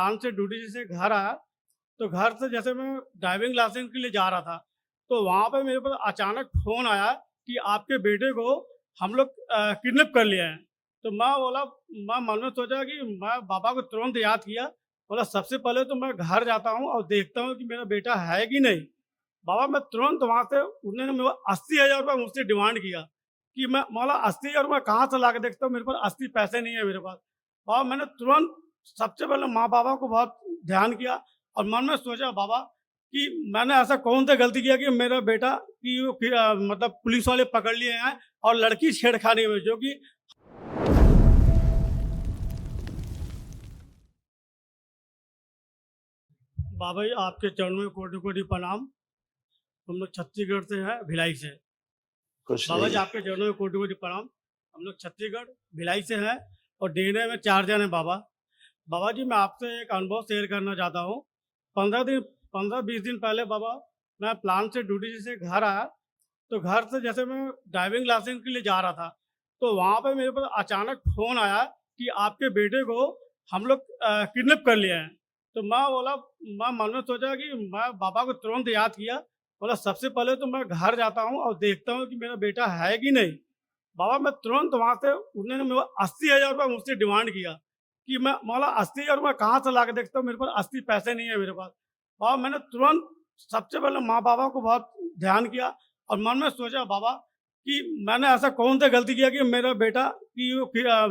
काम से ड्यूटी से घर आया, तो घर से जैसे मैं ड्राइविंग लाइसेंस के लिए जा रहा था, तो वहाँ पे मेरे पास अचानक फ़ोन आया कि आपके बेटे को हम लोग किडनैप कर लिए हैं। तो मैं बोला, मैं मन में सोचा कि मैं पापा को तुरंत याद किया, बोला सबसे पहले तो मैं घर जाता हूँ और देखता हूँ कि मेरा बेटा है कि नहीं। बाबा मैं तुरंत वहाँ से, उन्होंने मेरे को 80,000 रुपये मुझसे डिमांड किया कि मैं बोला 80,000 रुपये कहाँ से ला के देखता हूँ, मेरे पास 80 पैसे नहीं है मेरे पास। बाबा मैंने तुरंत सबसे पहले माँ बाबा को बहुत ध्यान किया और मन में सोचा बाबा कि मैंने ऐसा कौन सा गलती किया कि मेरा बेटा कि वो मतलब पुलिस वाले पकड़ लिए हैं और लड़की छेड़खानी में, जो कि बाबा जी आपके चरणों में कोटि कोटि प्रणाम। हम लोग छत्तीसगढ़ से हैं, भिलाई से। खुश बाबा जी रहिए। आपके चरणों में कोटि कोटि प्रणाम। हम लोग छत्तीसगढ़ भिलाई से हैं और डीएनए में 4 जन हैं बाबा। बाबा जी मैं आपसे एक अनुभव शेयर करना चाहता हूँ। 15-20 दिन पहले बाबा, मैं प्लान से ड्यूटी से घर आया, तो घर से जैसे मैं ड्राइविंग लाइसेंस के लिए जा रहा था, तो वहाँ पे मेरे पास अचानक फ़ोन आया कि आपके बेटे को हम लोग किडनैप कर लिए हैं। तो मैं बोला, मैं मन में सोचा कि मैं पापा को तुरंत याद किया, बोला सबसे पहले तो मैं घर जाता हूँ और देखता हूँ कि मेरा बेटा है कि नहीं। बाबा मैं तुरंत वहाँ से, उन्होंने मेरे को 80,000 रुपये मुझसे डिमांड किया कि मैं बोला 80,000 रुपये कहाँ से ला के देखता हूँ, मेरे पास 80 पैसे नहीं है मेरे पास। बाबा मैंने तुरंत सबसे पहले माँ बाबा को बहुत ध्यान किया और मन में सोचा बाबा कि मैंने ऐसा कौन सा गलती किया कि मेरा बेटा कि वो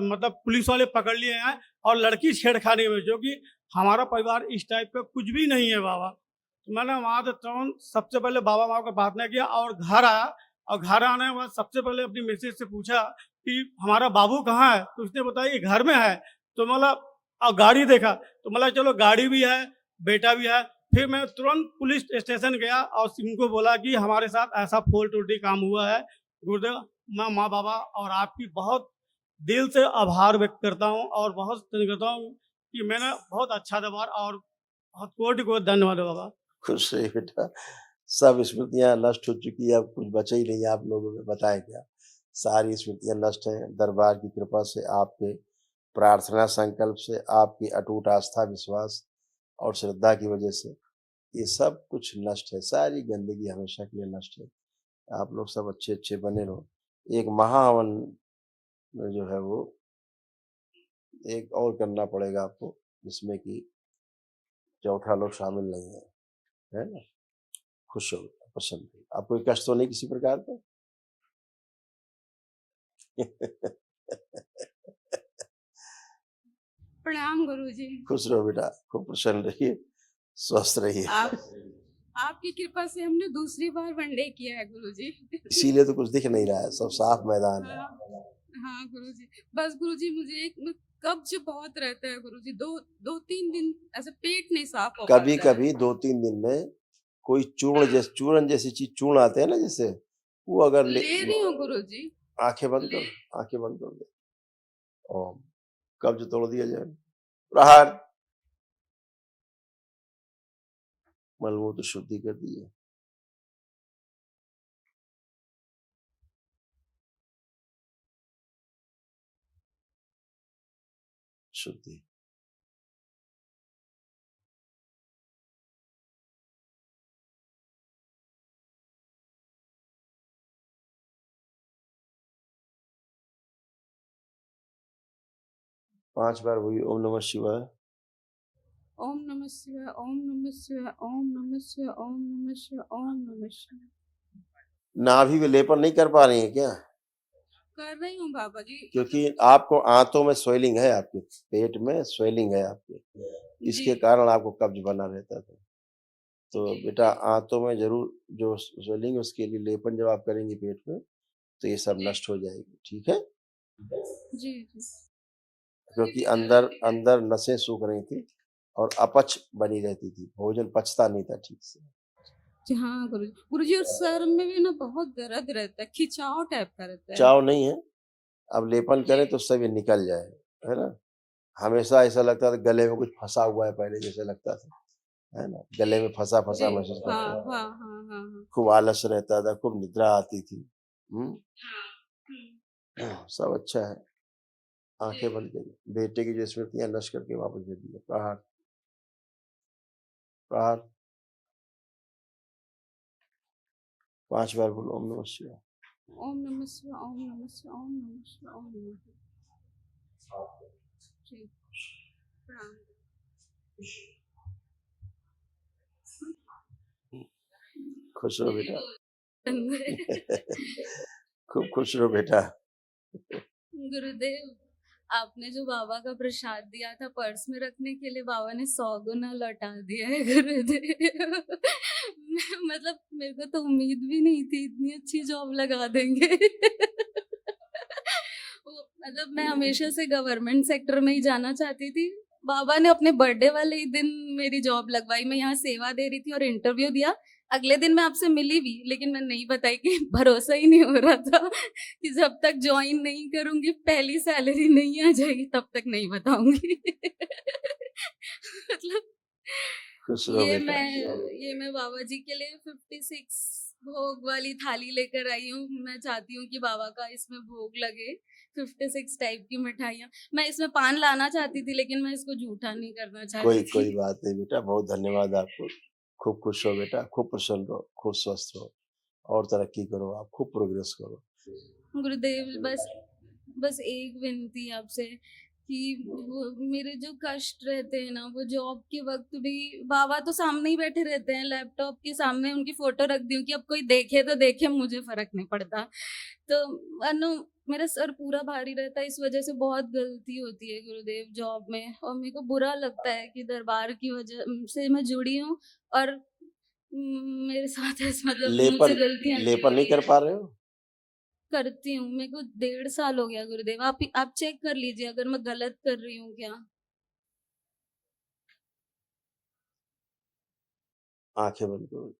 मतलब पुलिस वाले पकड़ लिए हैं और लड़की छेड़खानी में, जो कि हमारा परिवार इस टाइप का कुछ भी नहीं है बाबा। तो मैंने वहाँ से तुरंत सबसे पहले बाबा माँ को प्रार्थना किया और घर आया, और घर आने के बाद सबसे पहले अपनी मिसेज से पूछा कि हमारा बाबू कहाँ है, तो उसने बताया कि घर में है। तो मतलब और गाड़ी देखा, तो मतलब चलो गाड़ी भी है, बेटा भी है। फिर मैं तुरंत पुलिस स्टेशन गया और उनको बोला कि हमारे साथ ऐसा फोल टूटी काम हुआ है। गुरुदेव, मैं माँ बाबा और आपकी बहुत दिल से आभार व्यक्त करता हूँ और बहुत करता हूँ कि मैंने बहुत अच्छा व्यवहार और बहुत कोटि कोटि धन्यवाद बाबा। खुश रहिए बेटा। सब स्मृतियाँ नष्ट हो चुकी है, अब कुछ बचा ही नहीं है, आप लोगों में बताया गया। सारी स्मृतियाँ नष्ट हैं, दरबार की कृपा से, आपके प्रार्थना संकल्प से, आपकी अटूट आस्था, विश्वास और श्रद्धा की वजह से ये सब कुछ नष्ट है, सारी गंदगी हमेशा के लिए नष्ट है। आप लोग सब अच्छे-अच्छे बने रहो। एक महाहवन जो है वो एक और करना पड़ेगा आपको, जिसमें कि चौथा लोग शामिल नहीं है, है ना? खुश हो, प्रसन्न रहिए। आपको कोई कष्ट तो नहीं किसी प्रकार का? प्रणाम गुरुजी। खुश रहो बेटा, खूब प्रसन्न रहिए, स्वस्थ रहिए। आप आपकी कृपा से हमने दूसरी बार वनडे किया है गुरुजी। इसीलिए तो कुछ दिख नहीं रहा है, सब साफ मैदान है। हाँ, हाँ गुरुजी। बस गुरुजी मुझे एक कब्ज बहुत रहता है गुरुजी, 2-3 दिन ऐसे पेट नहीं साफ हो पाता है। कभी-कभी 2-3 दिन में कोई चूर्ण जैसी चीज़, चूर्ण आते हैं ना जैसे, वो अगर ले रही हूँ गुरुजी। आँखें बंद कर, आँखें बंद कर दे। ओम, कब्ज तोड़ दिया जाए। प्रहार, मलमूत्र शुद्धि कर दिए। शुद्धि। 5 बार वही ओम नमः शिवाय। ओम नमः शिवाय, ओम नमः शिवाय, ओम नमः शिवाय, ओम नमः शिवाय, ओम नमः शिवाय। नाभि में लेपन नहीं कर पा रही हैं क्या? कर रही हूँ बाबा जी। क्योंकि आपको आंतों में स्वेलिंग है, आपके पेट में स्वेलिंग है आपके, इसके जी। कारण आपको कब्ज बना रहता था। तो जी, बेटा जी। आंतों में जरूर जो स्वेलिंग है उसके लिए लेपन जब आप करेंगे पेट में, तो ये सब जी। नष्ट हो जाएगी, ठीक है? जी, जी। क्योंकि अंदर अंदर नसें सूख रही थी और अपच बनी रहती थी, भोजन पचता नहीं था ठीक से। जी हाँ गुरुजी। गुरुजी और सर में भी ना बहुत दर्द रहता है, खिंचाव टाइप का रहता है। चाव नहीं है, अब लेपन जी। करें तो सब ये निकल जाए, है ना? हमेशा ऐसा लगता था गले में कुछ फंसा हुआ है, पहले जैसे लगता था, है ना? गले में फंसा-फंसा जी। महसूस हाँ, करते थे। हाँ, हाँ, हाँ, हाँ। खूब आलस रहता था, खूब निद्रा आती थी। हुँ? हाँ। हुँ। सब अच्छा है। जी। आँखें बंद करिए। बेटे की जो स्मृतियाँ नष्ट करके वापस भेज दिए। प्रहार। प्रहार। 5 बार बोलो ओम नमः शिवाय। ओम नमः शिवाय, ओम नमः शिवाय, ओम नमः शिवाय, ओम नमः शिवाय। जी, प्रणाम। खुश रहो बेटा। खूब खुश रहो बेटा। गुरुदेव, आपने जो बाबा का प्रसाद दिया था पर्स में रखने के लिए, बाबा ने 100 गुना लौटा दिया है गुरुदेव। मतलब मेरे को तो उम्मीद भी नहीं थी इतनी अच्छी जॉब लगा देंगे। मतलब मैं हमेशा से गवर्नमेंट सेक्टर में ही जाना चाहती थी। बाबा ने अपने बर्थडे वाले ही दिन मेरी जॉब लगवाई। मैं यहाँ सेवा दे रही थी और इंटरव्यू दिया। अगले दिन मैं आपसे मिली भी, लेकिन मैं नहीं बताई कि भरोसा ही नहीं हो रहा था कि जब तक ज्वाइन नहीं करूंगी, पहली सैलरी नहीं आ जाएगी, तब तक नहीं बताऊंगी। मतलब खुश रहो ये बेटा। मैं बाबा जी के लिए 56 भोग वाली थाली लेकर आई हूँ। मैं चाहती हूँ कि बाबा का इसमें भोग लगे। 56 टाइप की मिठाइयाँ। मैं इसमें पान लाना चाहती थी, लेकिन मैं इसको झूठा नहीं करना चाहती कोई थी। बात नहीं बेटा, बहुत धन्यवाद आपको। खूब खुश रहो बेटा, खूब प्रसन्न रहो, खूब स्वस्थ रहो और तरक्की करो, आप खूब प्रोग्रेस करो। गुरुदेव, बस एक विनती आपसे कि वो मेरे जो कष्ट रहते हैं ना, वो जॉब के वक्त भी बाबा तो सामने ही बैठे रहते हैं, लैपटॉप के सामने उनकी फोटो रख दी हूँ कि अब कोई देखे तो देखे, मुझे फर्क नहीं पड़ता। तो अनु, मेरा सर पूरा भारी रहता है, इस वजह से बहुत गलती होती है गुरुदेव जॉब में, और मेरे को बुरा लगता है कि दरबार की वजह से मैं जुड़ी हूँ और मेरे साथ ऐसा मतलब मुझसे लेपन गलतियां लेपन नहीं कर पा रहे हो? करती हूँ। मेरे को 1.5 साल हो गया गुरुदेव। आप चेक कर लीजिए अगर मैं गलत कर रही हूँ क्या। आंखें बंद करो।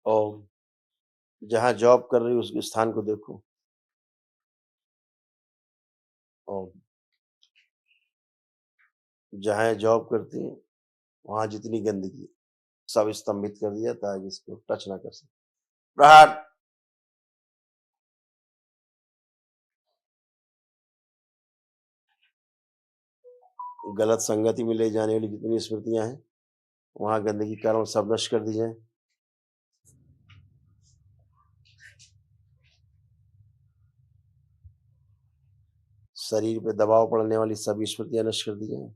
और जहाँ जॉब कर रही हो उस स्थान को देखो। और जहाँ जॉब करती हैं वहाँ जितनी गंदगी सब स्तंभित कर दिया ताकि इसको टच ना कर सके। प्रहार। गलत संगति में ले जाने वाली जितनी स्मृतियां हैं वहां गंदगी के कारण सब नष्ट कर दी जाए। शरीर पे दबाव पड़ने वाली सभी स्मृतियां नष्ट कर दी जाए।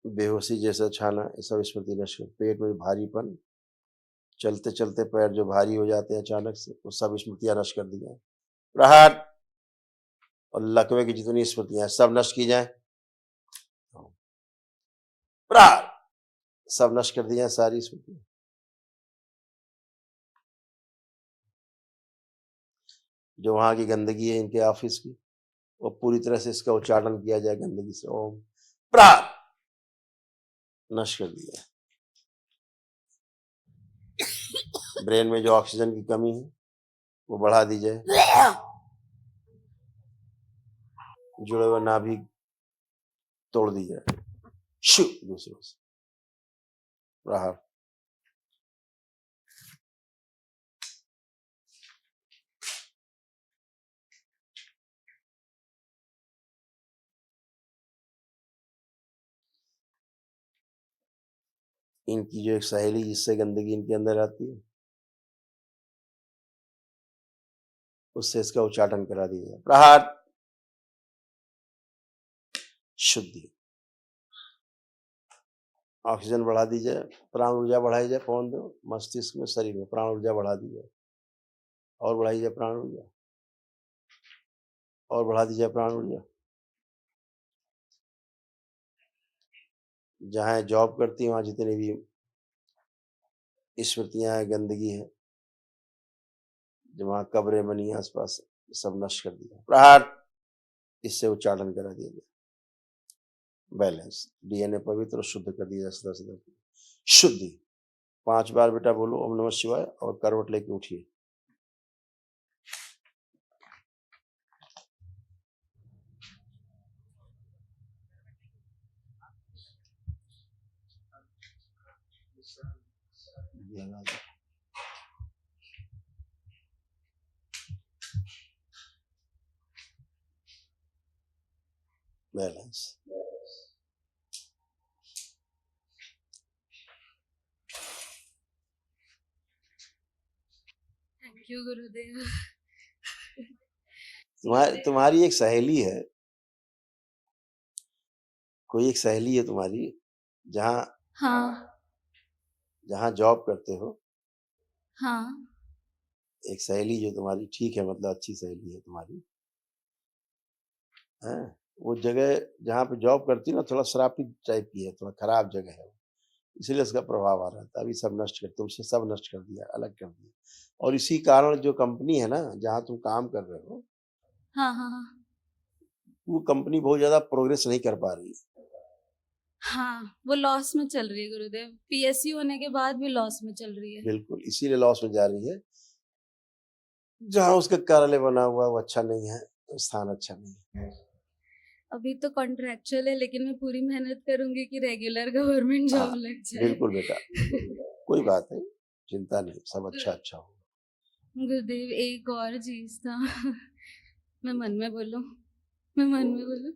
बेहोशी जैसा छाना ये सब स्मृति नष्ट कर। पेट में भारीपन, चलते चलते पैर जो भारी हो जाते हैं अचानक से, वो सब स्मृतियां नष्ट कर दी जाए। प्रहार। और लकवे की जितनी स्मृतियां सब नष्ट की जाए। प्रहार। सब नष्ट कर दी जाए सारी स्मृतियां। जो वहां की गंदगी है इनके ऑफिस की, वो पूरी तरह से इसका उच्चाटन किया जाए गंदगी से। ओम। प्रहार। नष्ट कर दिया। ब्रेन में जो ऑक्सीजन की कमी है वो बढ़ा दी जाए। जुड़े हुए नाभि तोड़ दी जाए। शु दूसरों से। प्रहार। इनकी जो एक सहेली जिससे गंदगी इनके अंदर आती है उससे इसका उच्चाटन करा दिया जाए। प्रहार। शुद्धि। ऑक्सीजन बढ़ा दी जाए, प्राण ऊर्जा बढ़ाई जाए। पवन दो मस्तिष्क में, शरीर में प्राण ऊर्जा बढ़ा दी जाए और बढ़ाई जाए प्राण ऊर्जा और बढ़ा दी जाए प्राण ऊर्जा। जहाँ जॉब करती है वहां जितनी भी स्मृतियां हैं, गंदगी है, जो वहां कब्रें बनी आसपास, सब नष्ट कर दिया। प्रहार। इससे उच्चाटन करा दिया जाए। बैलेंस। डीएनए पवित्र और शुद्ध कर दिया जाए सदा सदा। शुद्धि। 5 बार बेटा बोलो ओम नमः शिवाय और करवट लेके उठिए। लगा दो। बैलेंस। थैंक यू गुरुदेव। तुम्हारी एक सहेली है, कोई एक सहेली है तुम्हारी, जहाँ हाँ जहाँ जॉब करते हो, हाँ एक सहेली जो तुम्हारी ठीक है, मतलब अच्छी सहेली है तुम्हारी, है वो जगह जहाँ पे जॉब करती है ना, थोड़ा शराबी टाइप की है, थोड़ा खराब जगह है, इसीलिए इसका प्रभाव आ रहा था। अभी सब नष्ट कर, तुमसे सब नष्ट कर दिया, अलग कर दिया। और इसी कारण जो कंपनी है ना जहाँ तुम काम कर रहे हो, हाँ हाँ हाँ वो कंपनी बहुत ज्यादा प्रोग्रेस नहीं कर पा रही है। हाँ, वो लॉस में चल रही है गुरुदेव। पीएसयू होने के बाद भी लॉस में चल रही है। बिल्कुल, इसीलिए लॉस में जा रही है। जहाँ उसका कार्यालय बना हुआ है वो अच्छा नहीं है, स्थान अच्छा नहीं है। अभी तो कॉन्ट्रैक्चुअल है, लेकिन मैं पूरी मेहनत करूंगी कि रेगुलर गवर्नमेंट हाँ, जॉब लग जाए। बिल्कुल बेटा, कोई बात नहीं, चिंता नहीं, सब अच्छा अच्छा होगा। गुरुदेव एक और चीज था। मैं मन में बोलूं? मैं मन में बोलूं?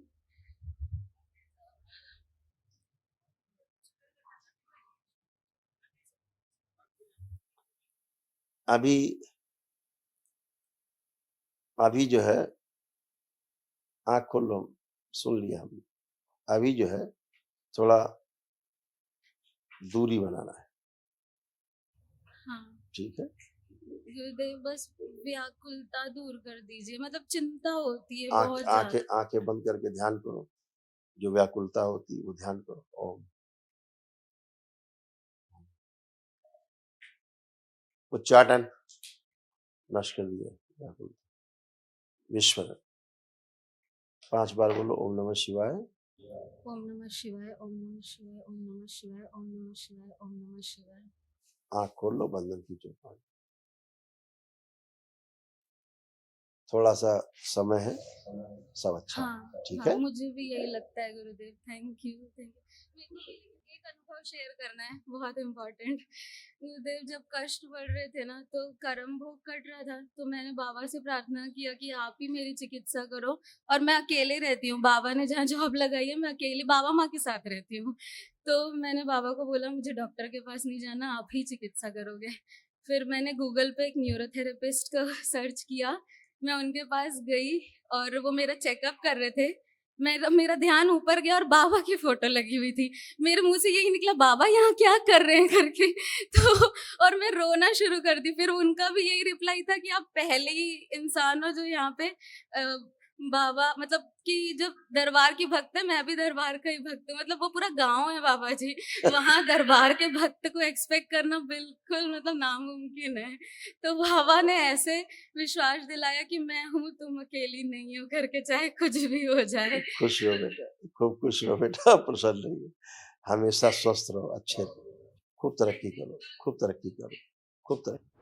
अभी अभी जो है, आँख खोल लो, सुन लिया हमने। अभी जो है थोड़ा दूरी बनाना है, हाँ ठीक है? गुरुदेव, बस व्याकुलता दूर कर दीजिए। मतलब चिंता होती है आँख बहुत आँखें ज्यादा। आँखें बंद करके ध्यान करो, जो व्याकुलता होती है वो ध्यान करो। ओम। उच्चाटन नष्ट कर दिया व्याकुलता। विश्व 5 बार बोलो ओम नमः शिवाय। ओम नमः शिवाय, ओम नमः शिवाय, ओम नमः शिवाय, ओम नमः शिवाय, ओम नमः शिवाय। आँख खोल लो, बंधन की चौपाई। थोड़ा सा समय है, सब अच्छा हाँ होगा, ठीक हाँ, है? मुझे भी यही लगता है गुरुदेव। Thank you thank you. मेरे को एक अनुभव शेयर करना है, बहुत इम्पोर्टेंट। गुरुदेव, जब कष्ट बढ़ रहे थे ना, तो कर्म भोग कट रहा था, तो मैंने बाबा से प्रार्थना किया कि आप ही मेरी चिकित्सा करो। और मैं अकेले रहती हूँ, बाबा ने जहाँ जॉब लगाई है, मैं अकेली बाबा माँ के साथ रहती हूँ। तो मैंने बाबा को बोला मुझे डॉक्टर के पास नहीं जाना, आप ही चिकित्सा करोगे। फिर मैंने गूगल पे एक न्यूरोथेरेपिस्ट का सर्च किया, मैं उनके पास गई और वो मेरा चेकअप कर रहे थे। मेरा मेरा ध्यान ऊपर गया और बाबा की फोटो लगी हुई थी। मेरे मुंह से यही निकला, बाबा यहाँ क्या कर रहे हैं करके। तो और मैं रोना शुरू कर दी। फिर उनका भी यही रिप्लाई था कि आप पहले ही इंसान हो जो यहाँ पे बाबा, मतलब कि जब दरबार की भक्त है, मैं भी दरबार का ही भक्त हूँ। मतलब वो पूरा गांव है बाबा जी, वहाँ दरबार के भक्त को एक्सपेक्ट करना बिल्कुल मतलब नामुमकिन है। तो बाबा ने ऐसे विश्वास दिलाया कि मैं हूँ, तुम अकेली नहीं हो करके, चाहे कुछ भी हो जाए। खुश रहो बेटा, खूब खुश रहो बेटा, प्रसन्न रहिए, हमेशा स्वस्थ रहो, अच्छे रहो, खूब तरक्की करो, खूब तरक्की करो, खूब तरक्की।